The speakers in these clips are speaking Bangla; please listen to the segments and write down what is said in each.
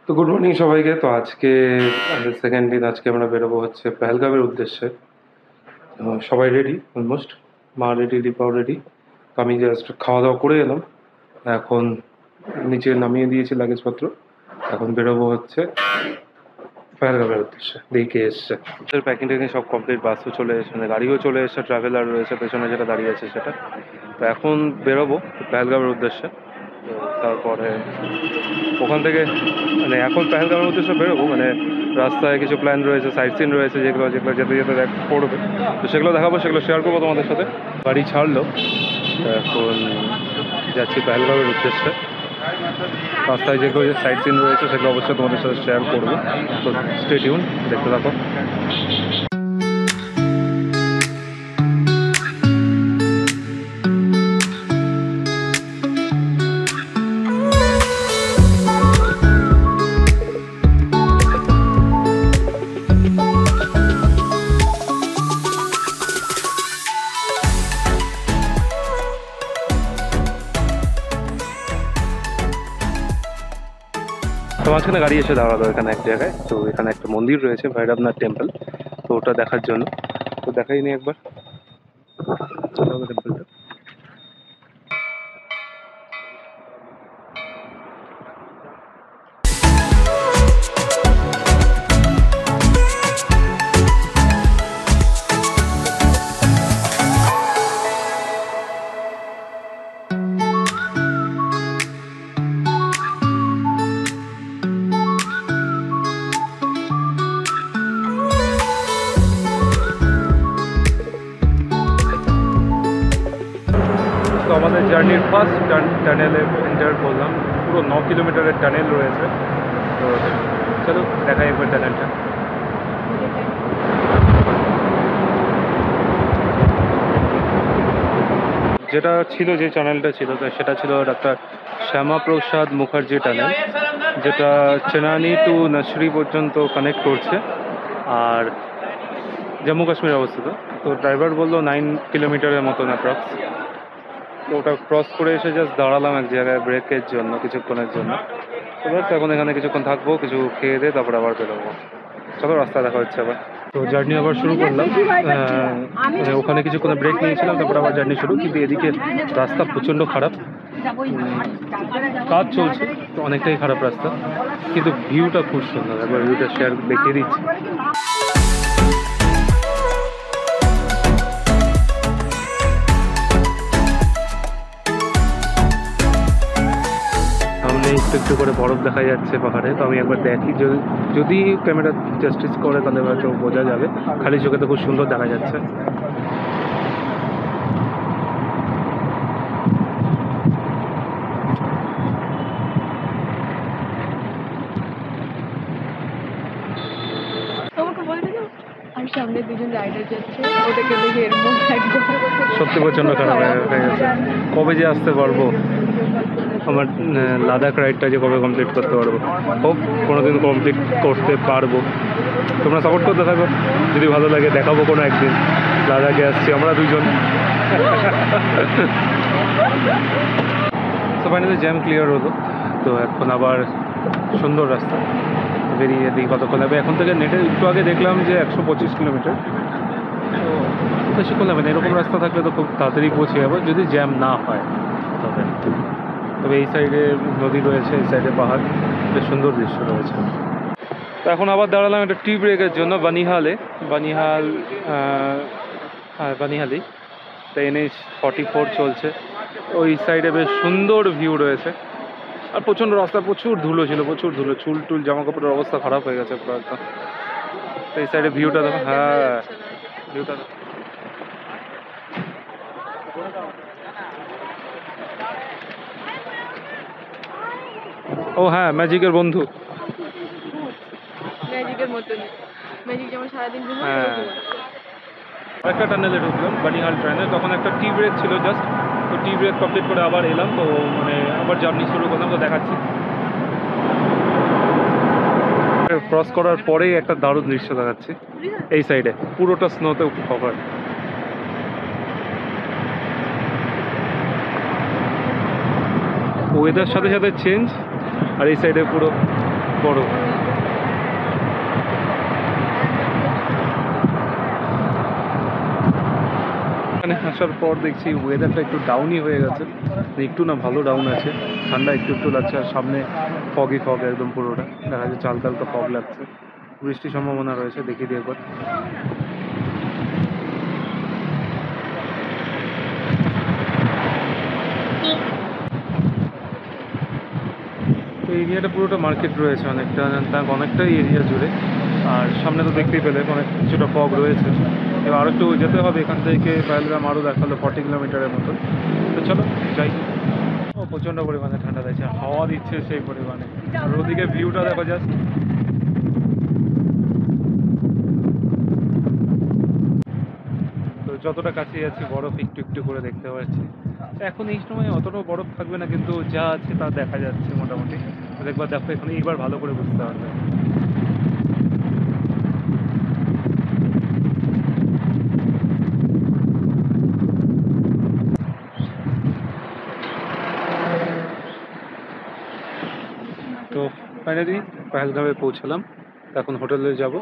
তো গুড মর্নিং সবাইকে। তো আজকে আমাদের সেকেন্ড দিন। আজকে আমরা বেরোবো হচ্ছে পেহেলগামের উদ্দেশ্যে। সবাই রেডি অলমোস্ট, মা রেডি, দীপাও রেডি। তো আমি জাস্ট খাওয়া দাওয়া করে এলাম, এখন নিচে নামিয়ে দিয়েছি লাগেজপত্র। এখন বেরোবো হচ্ছে পেহেলগামের উদ্দেশ্যে। দেখে এসছে ওদের প্যাকিং ট্যাকিং সব কমপ্লিট, বাসও চলে এসছে, মানে গাড়িও চলে এসছে, ট্রাভেলার রয়েছে পেছনে যেটা দাঁড়িয়ে আছে সেটা। তো এখন বেরোবো পেহেলগামের উদ্দেশ্যে। তো তারপরে ওখান থেকে মানে এখন পেহেলগামের উদ্দেশ্যে বেরোবো, মানে রাস্তায় কিছু প্ল্যান রয়েছে, সাইট সিন রয়েছে, যেগুলো যেগুলো যেতে যেতে পড়বে। তো সেগুলো দেখাবো, সেগুলো শেয়ার করবো তোমাদের সাথে। গাড়ি ছাড়লো, তো এখন যাচ্ছি পেহেলগামের উদ্দেশ্যে। রাস্তায় যেগুলো যে সাইট সিন রয়েছে সেগুলো অবশ্যই তোমাদের সাথে শেয়ার করবো। তো স্টে টিউন, দেখতে থাকো। তো মাঝখানে গাড়ি এসে দাঁড়ালো এখানে এক জায়গায়। তো এখানে একটা মন্দির রয়েছে, ভৈরবনাথ টেম্পল, তো ওটা দেখার জন্য। তো দেখাই নি একবার টেম্পলটা। তো আমাদের জার্নির ফার্স্ট টানেলে এন্টার করলাম। পুরো 9 কিলোমিটারের টানেল রয়েছে। তো চলো দেখাই একবার টানেলটা। যেটা ছিল, যে চ্যানেলটা ছিল, তো সেটা ছিল ডাক্তার শ্যামাপ্রসাদ মুখার্জি টানেল, যেটা চেনানি টু নার্সারি পর্যন্ত কানেক্ট করছে আর জম্মু কাশ্মীরে অবস্থিত। তো ড্রাইভার বললো 9 কিলোমিটারের মতন অ্যাপ্রক্স। তো ওটা ক্রস করে এসে জাস্ট দাঁড়ালাম এক জায়গায় ব্রেকের জন্য, কিছুক্ষণের জন্য। তো ব্যাস এখন এখানে কিছুক্ষণ থাকবো, কিছু খেয়ে দিয়ে তারপর আবার বেরোবো। চলো রাস্তা দেখা হচ্ছে আবার। তো জার্নি আবার শুরু করলাম। মানে ওখানে কিছুক্ষণ ব্রেক নিয়েছিলাম, তারপর আবার জার্নি শুরু। কিন্তু এদিকে রাস্তা প্রচণ্ড খারাপ, কাজ চলছে, তো অনেকটাই খারাপ রাস্তা, কিন্তু ভিউটা খুব সুন্দর। একবার ভিউটা শেয়ার দেখিয়ে দিচ্ছি। সামনে একটু একটু করে বরফ দেখা যাচ্ছে পাহাড়ে। তো আমি একবার দেখি, যদি ক্যামেরা জাস্টিস করে তাহলে হয়তো বোঝা যাবে। খালি চোখে তো খুব সুন্দর দেখা যাচ্ছে। সামনে দুজন রাইডার যাচ্ছে, ওটাকে দেখে এর মন একদম সত্যি প্রচণ্ড খারাপ হয়ে গেছে। কবে যে আসতে পারবো, আমার লাদাখ রাইডটা যে কবে কমপ্লিট করতে পারবো। হোপ কোনোদিন কমপ্লিট করতে পারবো। তোমরা সাপোর্ট করতে থাকো, যদি ভালো লাগে দেখাবো কোনো একদিন। লাদাখে আসছি আমরা দুজন। তো ফাইনালি জ্যাম ক্লিয়ার হলো। তো এখন আবার সুন্দর রাস্তা, বেরিয়ে দিই কতক্ষণ লাগবে। এখন থেকে নেটে একটু আগে দেখলাম যে 125 কিলোমিটার। তো বেশিক্ষণ লাগবে না, এরকম রাস্তা থাকলে তো খুব তাড়াতাড়ি পৌঁছে যাবো, যদি জ্যাম না হয় তবে। তবে এই সাইডে নদী রয়েছে, এই সাইডে পাহাড়, বেশ সুন্দর দৃশ্য রয়েছে। তো এখন আবার দাঁড়ালাম একটা টি ব্রেকের জন্য বানিহালি। তো NH 44 চলছে। ওই সাইডে বেশ সুন্দর ভিউ রয়েছে, আর প্রচণ্ড রাস্তা, প্রচুর ধুলো ছিল, প্রচুর ধুলো। চুল টুল জামা কাপড়ের অবস্থা খারাপ হয়ে গেছে পুরো একদম। তো এই সাইডে ভিউটা দেখো, হ্যাঁ ভিউটা দেখো। ও হ্যাঁ, ম্যাজিকের বন্ধু। ম্যাজিকের মতন, ম্যাজিক যেমন সারাদিন ঘুমায়। হ্যাঁ, একটা টানেলে ঢুকলাম, বানিহাল টানেল। তখন একটা টি ব্রেক ছিল জাস্ট, তো টি ব্রেক কমপ্লিট করে আবার এলাম। তো মানে আবার জার্নি শুরু করলাম, তো দেখাচ্ছি। ক্রস করার পরেই একটা দারুণ দৃশ্য দেখাচ্ছি। এই সাইডে পুরোটা স্নোতে কভার। ওয়েদার সাথে সাথে চেঞ্জ, আর এই সাইডে পুরো বড়। এখানে আসার পর দেখছি ওয়েদারটা একটু ডাউনই হয়ে গেছে, একটু না ভালো ডাউন আছে, ঠান্ডা একটু একটু লাগছে, আর সামনে ফগই ফগ একদম পুরোটা দেখা যাচ্ছে, হালকা হালকা ফগ লাগছে, বৃষ্টির সম্ভাবনা রয়েছে, দেখিয়ে দিই একবার। তো এরিয়াটা পুরোটা মার্কেট রয়েছে, অনেকটাই এরিয়া জুড়ে, আর সামনে তো দেখতেই পেলে অনেক কিছুটা ফগ রয়েছে। এবার আরও একটু যেতে হবে এখান থেকে, পাহেলগাম আরও দেখালো 40 কিলোমিটারের মতো। তো চলো যাই। ও প্রচণ্ড পরিমাণে ঠান্ডা লাগছে, হাওয়া দিচ্ছে সেই পরিমাণে, আর ওদিকে ভিউটা দেখো জাস্ট। তো যতটা কাছে যাচ্ছি বরফ একটু একটু করে দেখতে পাচ্ছি। এখন এই সময় অতটাও বরফ থাকবে না, কিন্তু যা আছে তা দেখা যাচ্ছে মোটামুটি। একবার দেখো এখন, এইবার ভালো করে বুঝতে পারবে। তো ফাইনালি পেহেলগামে পৌঁছালাম, এখন হোটেলে যাব।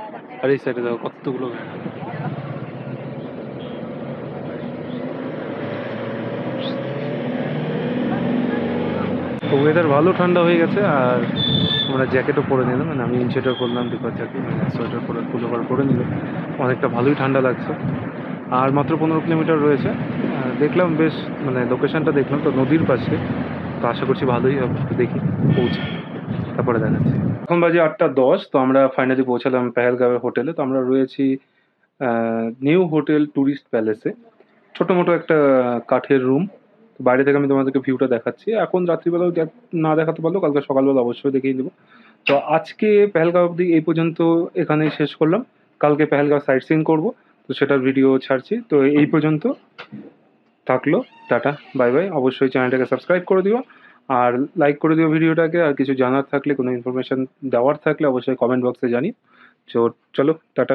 আর এই সাইডে দেখো কতগুলো গাড়ি। তো ওয়েদার ভালো ঠান্ডা হয়ে গেছে, আর আমরা জ্যাকেটও পরে নিলাম, মানে আমি ইনসোয়েটার করলাম, বিকজ জ্যাকেট মানে সোয়েটার পরে পুলোভার পরে নিলাম, অনেকটা ভালোই ঠান্ডা লাগছে। আর মাত্র 15 কিলোমিটার রয়েছে, দেখলাম বেশ, মানে লোকেশনটা দেখলাম তো নদীর পাশে, তো আশা করছি ভালোই হবে। তো দেখি পৌঁছে তারপরে দেখাচ্ছি। এখন বাজে 8:10, তো আমরা ফাইনালি পৌঁছালাম পেহেলগাঁওয়ের হোটেলে। তো আমরা রয়েছি নিউ হোটেল ট্যুরিস্ট প্যালেসে, ছোটো মোটো একটা কাঠের রুম। বাইরে থেকে আমি তোমাদেরকে ভিউটা দেখাচ্ছি, এখন রাত্রিবেলাও না দেখাতে পারলেও কালকে সকালবেলা অবশ্যই দেখিয়ে দেবো। তো আজকে পেহেলগাঁও অবধি এই পর্যন্ত এখানেই শেষ করলাম, কালকে পেহেলগাঁও সাইট সিইং করবো, তো সেটার ভিডিও ছাড়ছি। তো এই পর্যন্ত থাকলো, টাটা বাই বাই। অবশ্যই চ্যানেলটাকে সাবস্ক্রাইব করে দিও, আর লাইক করে দিও ভিডিওটাকে, আর কিছু জানার থাকলে, কোনো ইনফরমেশন দেওয়ার থাকলে অবশ্যই কমেন্ট বক্সে জানি। তো চলো টাটা।